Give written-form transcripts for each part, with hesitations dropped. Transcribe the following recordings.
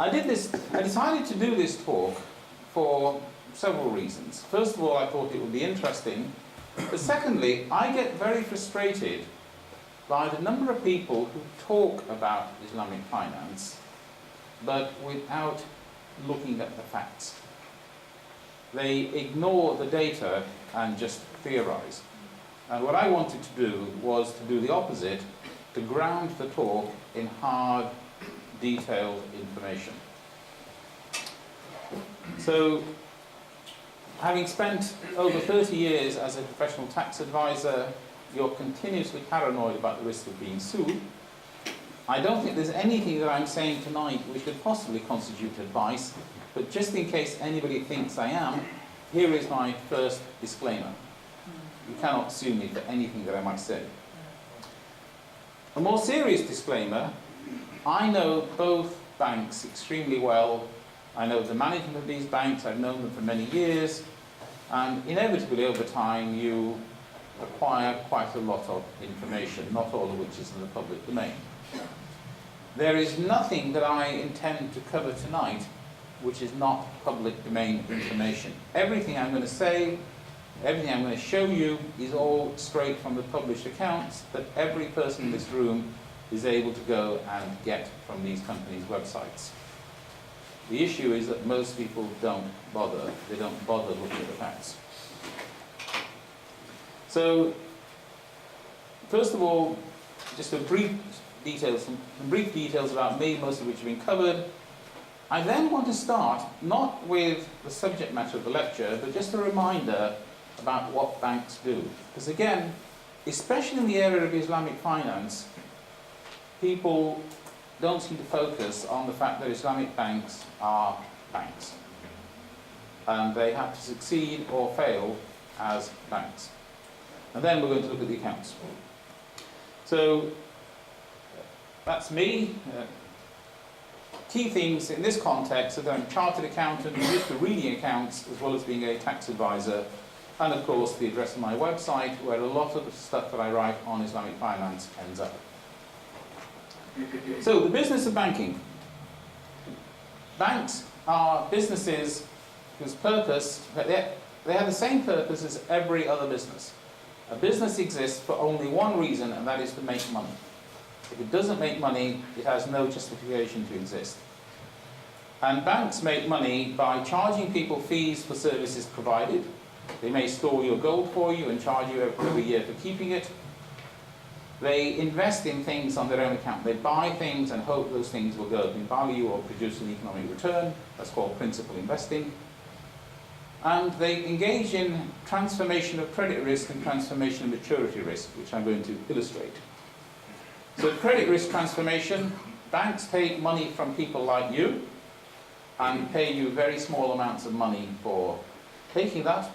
I decided to do this talk for several reasons. First of all, I thought it would be interesting, but secondly, I get very frustrated by the number of people who talk about Islamic finance, but without looking at the facts. They ignore the data and just theorize. And what I wanted to do was to do the opposite, to ground the talk in hard, detailed information. So, having spent over 30 years as a professional tax advisor, you're continuously paranoid about the risk of being sued. I don't think there's anything that I'm saying tonight which could possibly constitute advice, but just in case anybody thinks I am, here is my first disclaimer. You cannot sue me for anything that I might say. A more serious disclaimer, I know both banks extremely well. I know the management of these banks, I've known them for many years, and inevitably over time you acquire quite a lot of information, not all of which is in the public domain. There is nothing that I intend to cover tonight which is not public domain information. Everything I'm going to say, everything I'm going to show you is all straight from the published accounts that every person in this room is able to go and get from these companies' websites. The issue is that most people don't bother. They don't bother looking at the facts. So, first of all, just some brief details about me, most of which have been covered. I then want to start not with the subject matter of the lecture, but just a reminder about what banks do. Because again, especially in the area of Islamic finance, people don't seem to focus on the fact that Islamic banks are banks. And they have to succeed or fail as banks. And then we're going to look at the accounts. So, that's me. Key things in this context are that I'm a chartered accountant, used to reading accounts as well as being a tax advisor, and of course the address of my website where a lot of the stuff that I write on Islamic finance ends up. So the business of banking. Banks are businesses whose purpose, they have the same purpose as every other business. A business exists for only one reason, and that is to make money. If it doesn't make money, it has no justification to exist. And banks make money by charging people fees for services provided. They may store your gold for you and charge you every year for keeping it. They invest in things on their own account. They buy things and hope those things will go up in value or produce an economic return. That's called principal investing. And they engage in transformation of credit risk and transformation of maturity risk, which I'm going to illustrate. So credit risk transformation, banks take money from people like you and pay you very small amounts of money for taking that,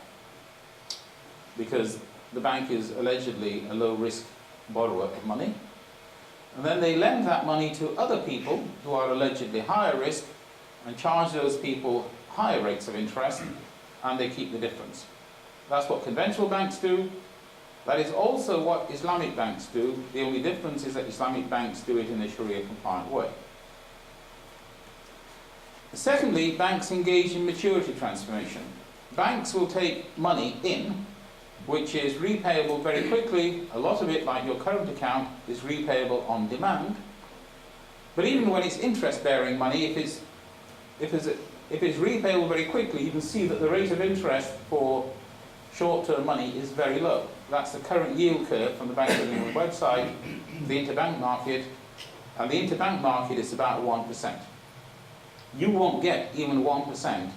because the bank is allegedly a low-risk borrower of money. And then they lend that money to other people who are allegedly higher risk and charge those people higher rates of interest, and they keep the difference. That's what conventional banks do. That is also what Islamic banks do. The only difference is that Islamic banks do it in a Sharia-compliant way. Secondly, banks engage in maturity transformation. Banks will take money in, which is repayable very quickly. A lot of it, like your current account, is repayable on demand. But even when it's interest-bearing money, if it's repayable very quickly, you can see that the rate of interest for short-term money is very low. That's the current yield curve from the Bank of England website, the interbank market, and the interbank market is about 1%. You won't get even 1%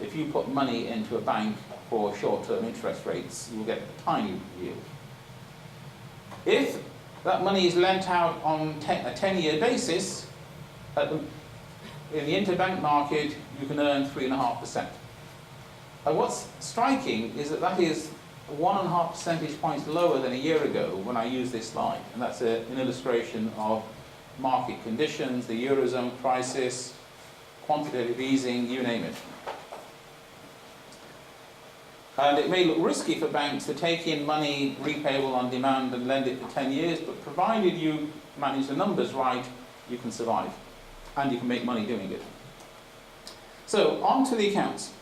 if you put money into a bank for short-term interest rates. You'll get a tiny yield. If that money is lent out on a 10-year basis, in the interbank market, you can earn 3.5%. And what's striking is that is 1.5 percentage points lower than a year ago when I used this slide. And that's an illustration of market conditions, the Eurozone crisis, quantitative easing, you name it. And it may look risky for banks to take in money repayable on demand and lend it for 10 years, but provided you manage the numbers right, you can survive. And you can make money doing it. So, on to the accounts.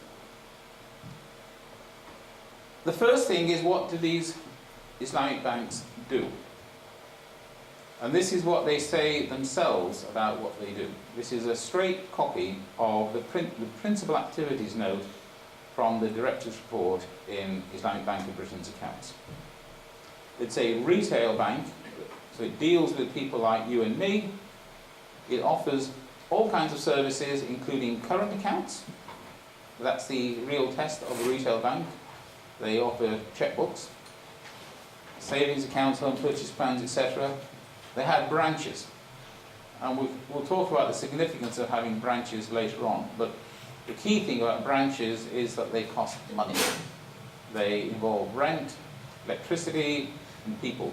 The first thing is, what do these Islamic banks do? And this is what they say themselves about what they do. This is a straight copy of the principal activities note from the Director's Report in Islamic Bank of Britain's accounts. It's a retail bank, so it deals with people like you and me. It offers all kinds of services, including current accounts. That's the real test of a retail bank. They offer checkbooks, savings accounts, home purchase plans, etc. They had branches, and we'll talk about the significance of having branches later on, but the key thing about branches is that they cost money. They involve rent, electricity, and people.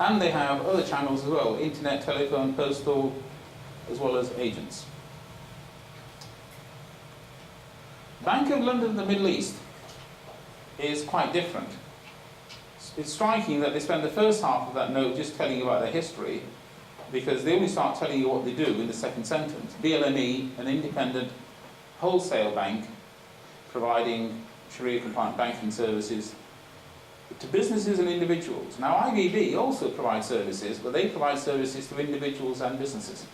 And they have other channels as well, internet, telephone, postal, as well as agents. Bank of London and the Middle East is quite different. It's striking that they spend the first half of that note just telling you about their history, because they only start telling you what they do in the second sentence. BLME, an independent wholesale bank providing Sharia-compliant banking services to businesses and individuals. Now, IBB also provides services, but they provide services to individuals and businesses.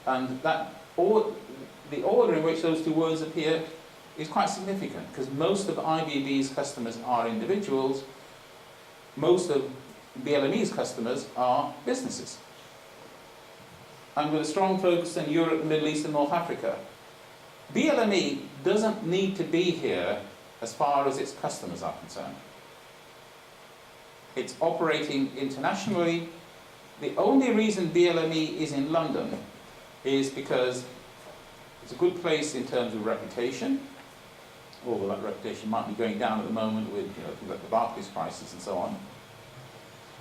And the order in which those two words appear is quite significant, because most of IBB's customers are individuals, most of BLME's customers are businesses. And with a strong focus in Europe, the Middle East and North Africa. BLME doesn't need to be here as far as its customers are concerned. It's operating internationally. The only reason BLME is in London is because it's a good place in terms of reputation, although that reputation might be going down at the moment with things like the Barclays crisis and so on.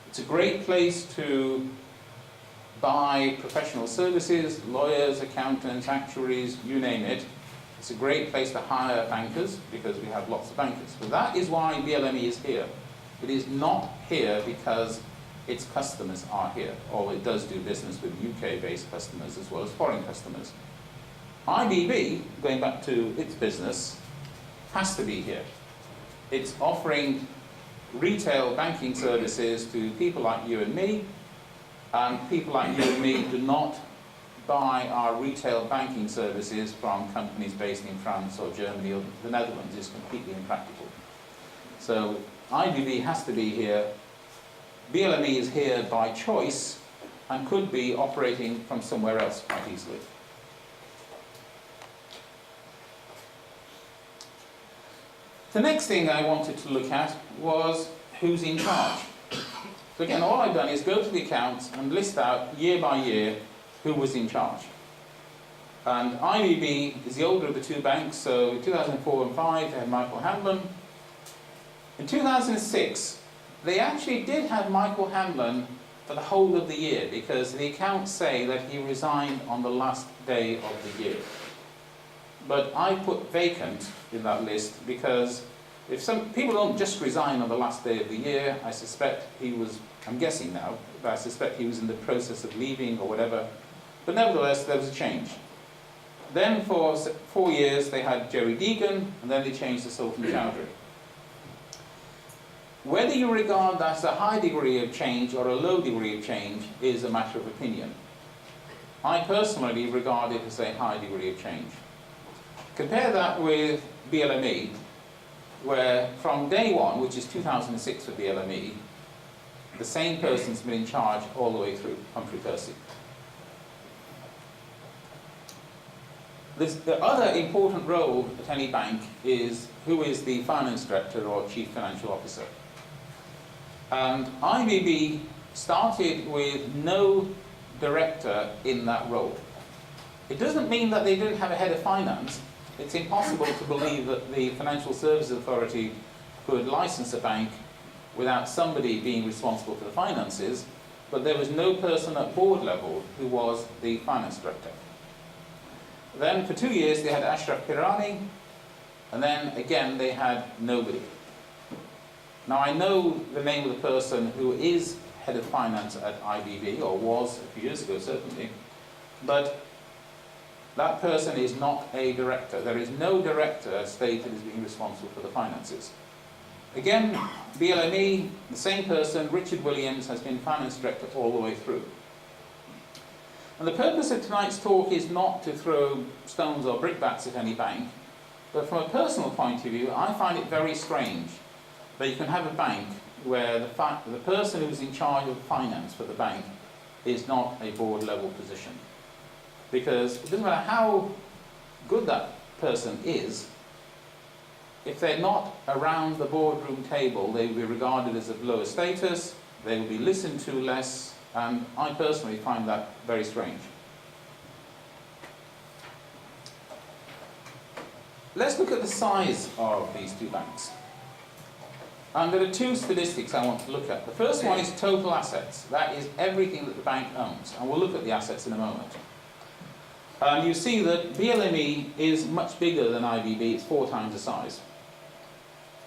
It's a great place to buy professional services, lawyers, accountants, actuaries, you name it. It's a great place to hire bankers, because we have lots of bankers. But that is why BLME is here. It is not here because its customers are here, or it does do business with UK-based customers as well as foreign customers. IBB, going back to its business, has to be here. It's offering retail banking services to people like you and me, and people like you and me do not buy our retail banking services from companies based in France or Germany or the Netherlands. It's completely impractical. So IBB has to be here. BLME is here by choice and could be operating from somewhere else quite easily. The next thing I wanted to look at was who's in charge. So again, all I've done is go to the accounts and list out year by year who was in charge. And IBB is the older of the two banks, so in 2004 and 2005 they had Michael Hanlon. In 2006, they actually did have Michael Hanlon for the whole of the year, because the accounts say that he resigned on the last day of the year. But I put vacant in that list because if some people don't just resign on the last day of the year, I suspect he was, I'm guessing now, but I suspect he was in the process of leaving or whatever. But nevertheless, there was a change. Then for 4 years they had Jerry Deegan, and then they changed to Sultan Chowdhury. Whether you regard that as a high degree of change or a low degree of change is a matter of opinion. I personally regard it as a high degree of change. Compare that with BLME, where from day one, which is 2006 for BLME, the same person's been in charge all the way through, Humphrey Percy. The other important role at any bank is who is the finance director or chief financial officer. And IBB started with no director in that role. It doesn't mean that they didn't have a head of finance. It's impossible to believe that the Financial Services Authority could license a bank without somebody being responsible for the finances, but there was no person at board level who was the finance director. Then for 2 years they had Ashraf Pirani, and then again they had nobody. Now I know the name of the person who is head of finance at IBB, or was a few years ago certainly, but That person is not a director. There is no director stated as being responsible for the finances. Again, BLME, the same person, Richard Williams, has been finance director all the way through. And the purpose of tonight's talk is not to throw stones or brickbats at any bank, but from a personal point of view, I find it very strange that you can have a bank where the person who's in charge of finance for the bank is not a board level position. Because it doesn't matter how good that person is, if they're not around the boardroom table, they will be regarded as of lower status, they will be listened to less, and I personally find that very strange. Let's look at the size of these two banks. And there are two statistics I want to look at. The first one is total assets. That is everything that the bank owns, and we'll look at the assets in a moment. And you see that BLME is much bigger than IBB, it's 4 times the size.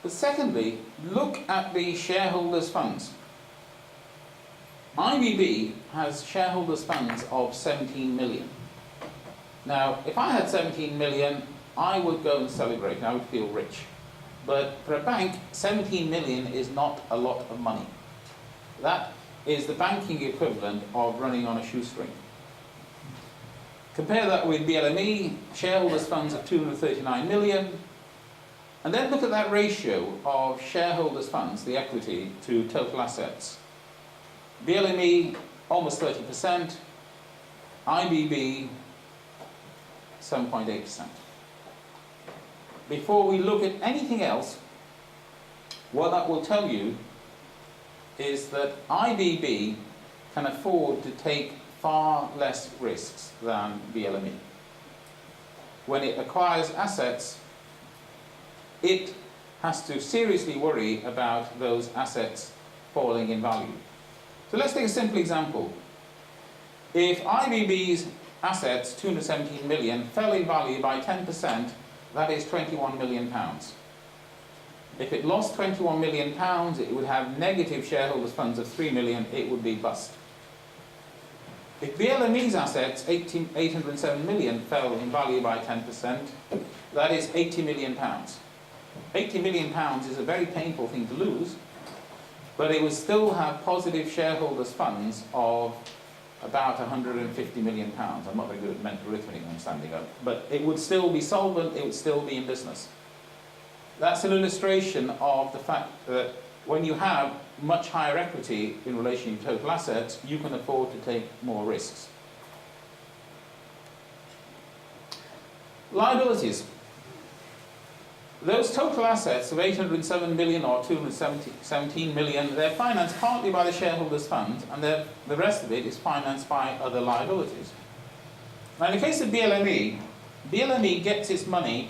But secondly, look at the shareholders' funds. IBB has shareholders' funds of 17 million. Now, if I had 17 million, I would go and celebrate, I would feel rich. But for a bank, 17 million is not a lot of money. That is the banking equivalent of running on a shoestring. Compare that with BLME, shareholders' funds of 239 million, and then look at that ratio of shareholders' funds, the equity, to total assets. BLME, almost 30%, IBB, 7.8%. Before we look at anything else, what that will tell you is that IBB can afford to take far less risks than BLME. When it acquires assets, it has to seriously worry about those assets falling in value. So let's take a simple example. If IBB's assets, 217 million, fell in value by 10%, that is 21 million pounds. If it lost 21 million pounds, it would have negative shareholders' funds of 3 million, it would be bust. If BLME's assets, 807 million, fell in value by 10%, that is 80 million pounds. 80 million pounds is a very painful thing to lose, but it would still have positive shareholders' funds of about 150 million pounds. I'm not very good at mental arithmetic, I'm standing up. But it would still be solvent, it would still be in business. That's an illustration of the fact that when you have much higher equity in relation to total assets, you can afford to take more risks. Liabilities. Those total assets of 807 million or 217 million, they're financed partly by the shareholders' fund, and the rest of it is financed by other liabilities. Now, in the case of BLME, BLME gets its money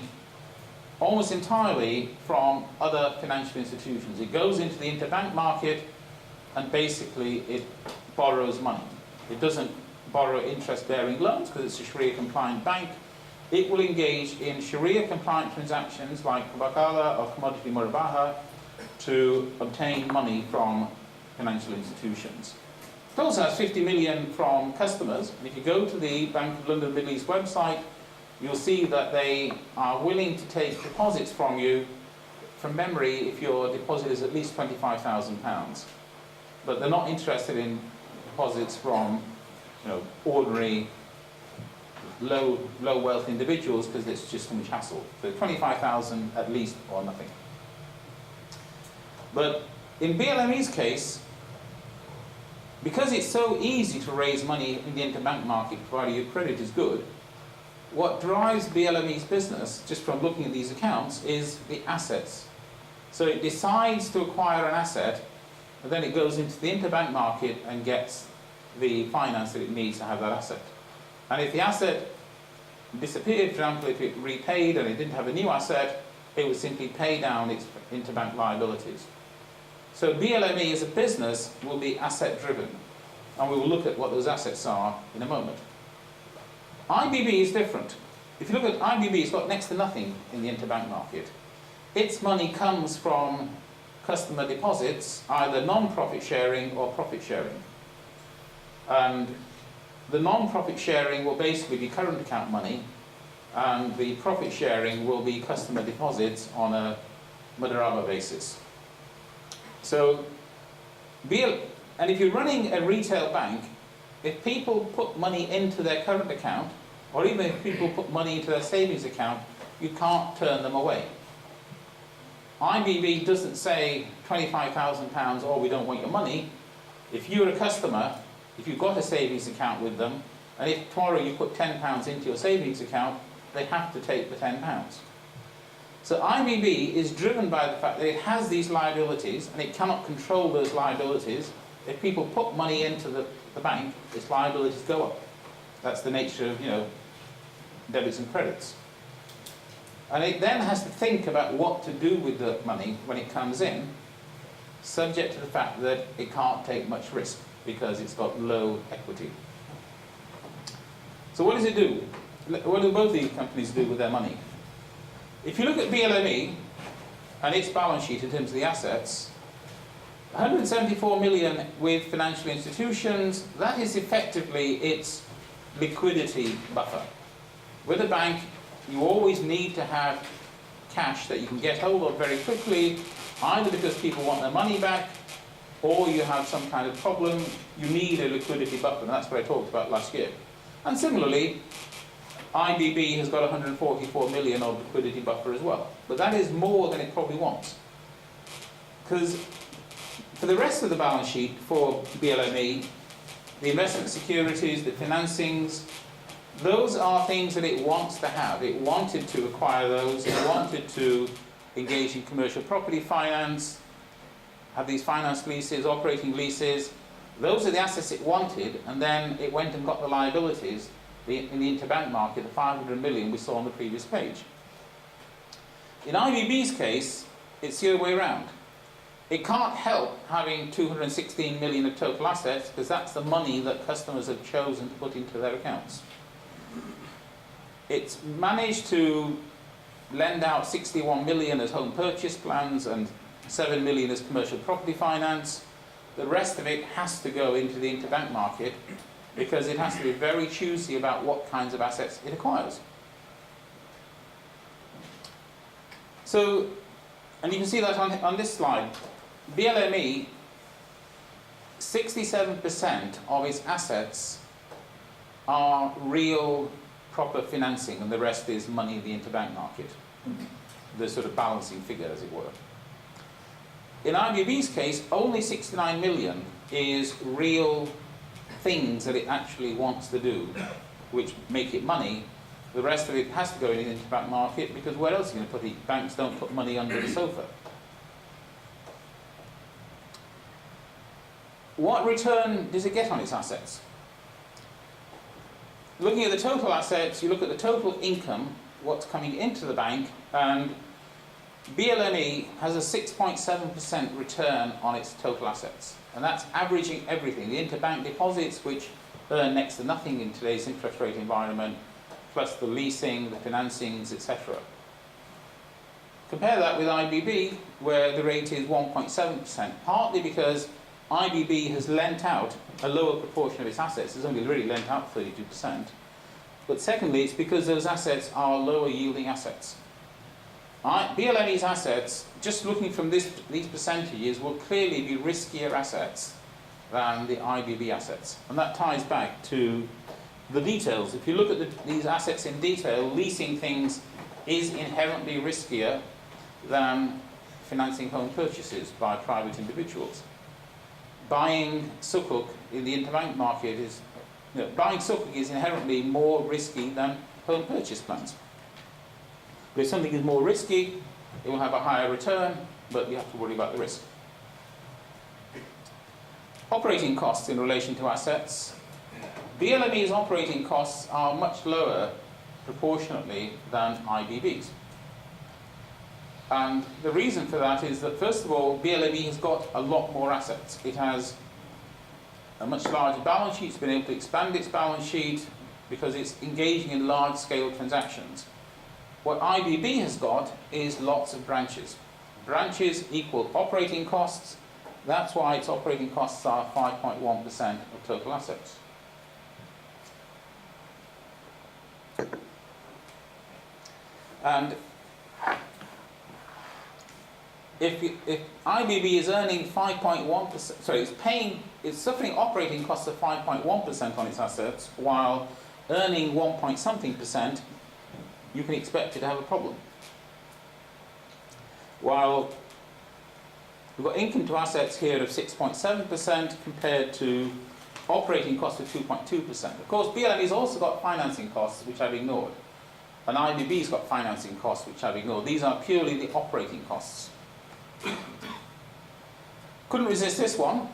almost entirely from other financial institutions. It goes into the interbank market and basically it borrows money. It doesn't borrow interest-bearing loans because it's a Sharia-compliant bank. It will engage in Sharia-compliant transactions like Kabakala or commodity murabaha to obtain money from financial institutions. It also has 50 million from customers. And if you go to the Bank of London Middle East website, you'll see that they are willing to take deposits from you, from memory, if your deposit is at least £25,000. But they're not interested in deposits from, ordinary low wealth individuals because it's just too much hassle. So 25,000 at least or nothing. But in BLME's case, because it's so easy to raise money in the interbank market provided your credit is good, what drives BLME's business, just from looking at these accounts, is the assets. So it decides to acquire an asset, and then it goes into the interbank market and gets the finance that it needs to have that asset. And if the asset disappeared, for example, if it repaid and it didn't have a new asset, it would simply pay down its interbank liabilities. So BLME as a business will be asset driven, and we will look at what those assets are in a moment. IBB is different. If you look at IBB, it's got next to nothing in the interbank market. Its money comes from customer deposits, either non-profit sharing or profit sharing. And The non-profit sharing will basically be current account money, and the profit sharing will be customer deposits on a Madaraba basis. So, and if you're running a retail bank, if people put money into their current account, or even if people put money into their savings account, you can't turn them away. IBB doesn't say £25,000, oh, we don't want your money. If you're a customer, if you've got a savings account with them, and if tomorrow you put £10 into your savings account, they have to take the £10. So IBB is driven by the fact that it has these liabilities, and it cannot control those liabilities. If people put money into the bank, its liabilities go up. That's the nature of, debits and credits. And it then has to think about what to do with the money when it comes in, subject to the fact that it can't take much risk because it's got low equity. So what does it do? What do both these companies do with their money? If you look at BLME and its balance sheet in terms of the assets, 174 million with financial institutions, that is effectively its liquidity buffer. With a bank, you always need to have cash that you can get hold of very quickly, either because people want their money back, or you have some kind of problem, you need a liquidity buffer, and that's what I talked about last year. And similarly, IBB has got 144 million of liquidity buffer as well. But that is more than it probably wants. Because for the rest of the balance sheet for BLME, the investment securities, the financings, those are things that it wants to have. It wanted to acquire those, it wanted to engage in commercial property finance, have these finance leases, operating leases. Those are the assets it wanted, and then it went and got the liabilities in the interbank market, the 500 million we saw on the previous page. In IBB's case, it's the other way around. It can't help having 216 million of total assets, because that's the money that customers have chosen to put into their accounts. It's managed to lend out 61 million as home purchase plans and 7 million as commercial property finance. The rest of it has to go into the interbank market because it has to be very choosy about what kinds of assets it acquires. So, and you can see that on this slide, BLME, 67% of its assets are real proper financing, and the rest is money in the interbank market. The sort of balancing figure, as it were. In IBB's case, only 69 million is real things that it actually wants to do, which make it money. The rest of it has to go in the interbank market, because where else are you going to put it? Banks don't put money under the sofa. What return does it get on its assets? Looking at the total assets, you look at the total income, what's coming into the bank, and BLME has a 6.7% return on its total assets. And that's averaging everything. The interbank deposits, which earn next to nothing in today's interest rate environment, plus the leasing, the financings, etc. Compare that with IBB, where the rate is 1.7%, partly because IBB has lent out a lower proportion of its assets. It's only really lent out 32%. But secondly, it's because those assets are lower yielding assets. BLME's assets, just looking from these percentages, will clearly be riskier assets than the IBB assets. And that ties back to the details. If you look at these assets in detail, leasing things is inherently riskier than financing home purchases by private individuals. Buying sukuk in the interbank market is, buying sukuk is inherently more risky than home purchase plans. But if something is more risky, it will have a higher return, but you have to worry about the risk. Operating costs in relation to assets. BLME's operating costs are much lower proportionately than IBB's. And the reason for that is that, first of all, BLME has got a lot more assets. It has a much larger balance sheet. It's been able to expand its balance sheet because it's engaging in large-scale transactions. What IBB has got is lots of branches. Branches equal operating costs. That's why its operating costs are 5.1% of total assets. And if IBB is earning 5.1%, sorry, it's suffering operating costs of 5.1% on its assets, while earning 1 point something percent, you can expect it to have a problem. While we've got income to assets here of 6.7% compared to operating costs of 2.2%. Of course, BLME's also got financing costs, which I've ignored. And IBB's got financing costs, which I've ignored. These are purely the operating costs. Couldn't resist this one.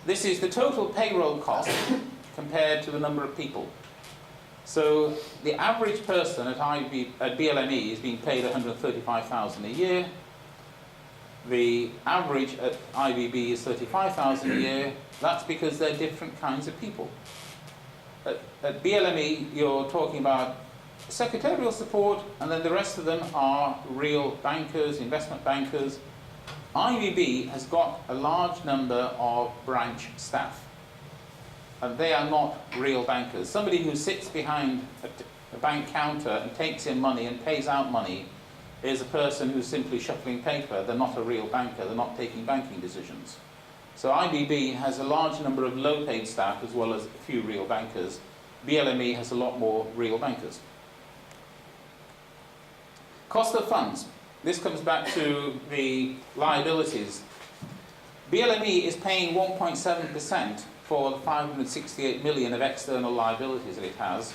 This is the total payroll cost compared to the number of people. So the average person at BLME is being paid $135,000 a year. The average at IBB is $35,000 a year. That's because they're different kinds of people. At BLME, you're talking about secretarial support, and then the rest of them are real bankers, investment bankers. IBB has got a large number of branch staff, and they are not real bankers. Somebody who sits behind a bank counter and takes in money and pays out money is a person who's simply shuffling paper. They're not a real banker. They're not taking banking decisions. So IBB has a large number of low-paid staff as well as a few real bankers. BLME has a lot more real bankers. Cost of funds. This comes back to the liabilities. BLME is paying 1.7% for the 568 million of external liabilities that it has.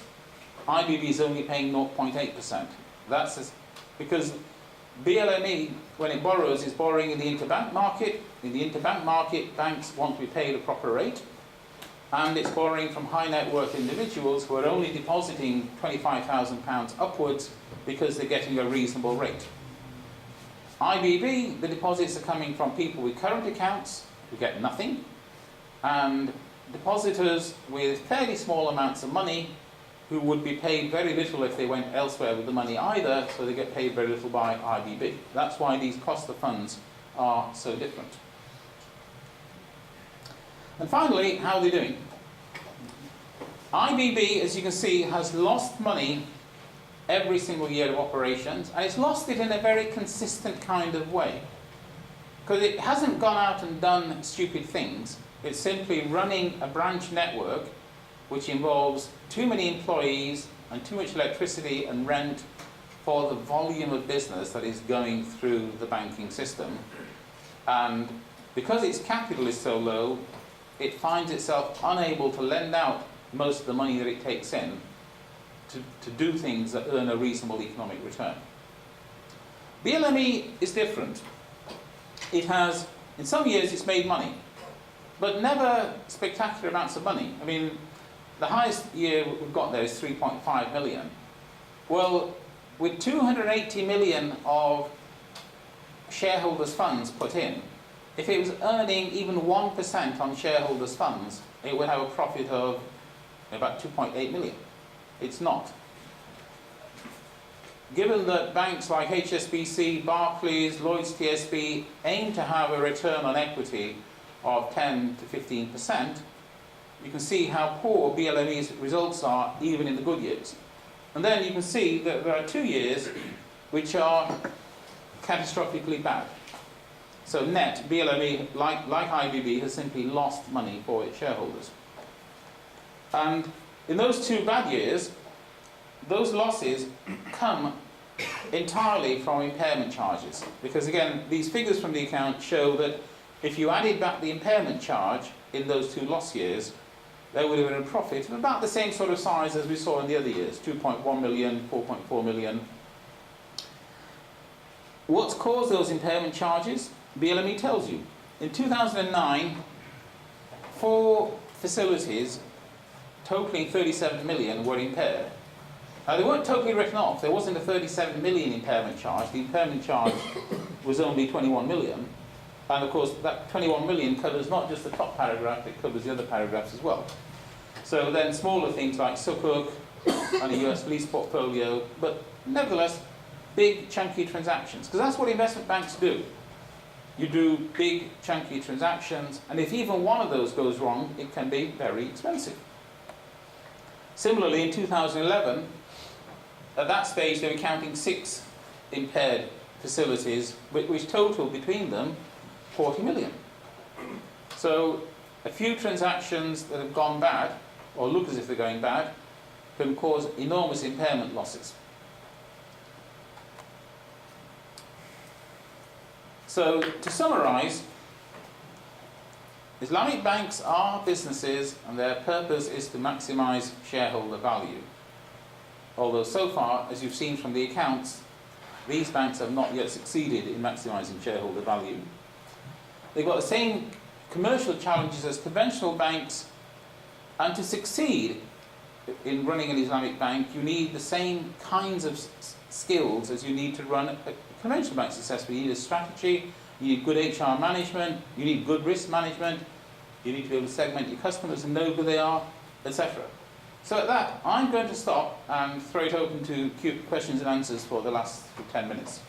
IBB is only paying 0.8%. That's because BLME, when it borrows, is borrowing in the interbank market. In the interbank market, banks want to be paid a proper rate, and it's borrowing from high net worth individuals who are only depositing £25,000 upwards because they're getting a reasonable rate. IBB, the deposits are coming from people with current accounts who get nothing, and depositors with fairly small amounts of money who would be paid very little if they went elsewhere with the money either, so they get paid very little by IBB. That's why these cost of funds are so different. And finally, how are they doing? IBB, as you can see, has lost money every single year of operations, and it's lost it in a very consistent kind of way. Because it hasn't gone out and done stupid things. It's simply running a branch network which involves too many employees and too much electricity and rent for the volume of business that is going through the banking system. And because its capital is so low, it finds itself unable to lend out most of the money that it takes in to do things that earn a reasonable economic return. BLME is different. It has, in some years it's made money, but never spectacular amounts of money. I mean, the highest year we've got there is 3.5 million. Well, with 280 million of shareholders' funds put in, if it was earning even 1% on shareholders' funds, it would have a profit of about 2.8 million. It's not. Given that banks like HSBC, Barclays, Lloyds TSB aim to have a return on equity of 10 to 15%, you can see how poor BLME's results are even in the good years. And then you can see that there are 2 years which are catastrophically bad. So net, BLME, like IBB, has simply lost money for its shareholders. And in those 2 bad years, those losses come entirely from impairment charges. Because again, these figures from the account show that if you added back the impairment charge in those 2 loss years, there would have been a profit of about the same sort of size as we saw in the other years, 2.1 million, 4.4 million. What's caused those impairment charges? BLME tells you. In 2009, 4 facilities totaling 37 million were impaired. Now, they weren't totally written off. There wasn't a 37 million impairment charge. The impairment charge was only 21 million. And of course, that 21 million covers not just the top paragraph, it covers the other paragraphs as well. So then smaller things like Sukuk and a US lease portfolio, but nevertheless, big chunky transactions. Because that's what investment banks do. You do big chunky transactions, and if even one of those goes wrong, it can be very expensive. Similarly, in 2011, at that stage they were counting 6 impaired facilities, which total between them 40 million. So a few transactions that have gone bad, or look as if they're going bad, can cause enormous impairment losses. So to summarise, Islamic banks are businesses and their purpose is to maximise shareholder value. Although so far, as you've seen from the accounts, these banks have not yet succeeded in maximising shareholder value. They've got the same commercial challenges as conventional banks, and to succeed in running an Islamic bank, you need the same kinds of skills as you need to run a conventional bank successfully. You need a strategy, you need good HR management, you need good risk management, you need to be able to segment your customers and know who they are, etc. So at that, I'm going to stop and throw it open to questions and answers for the last 10 minutes.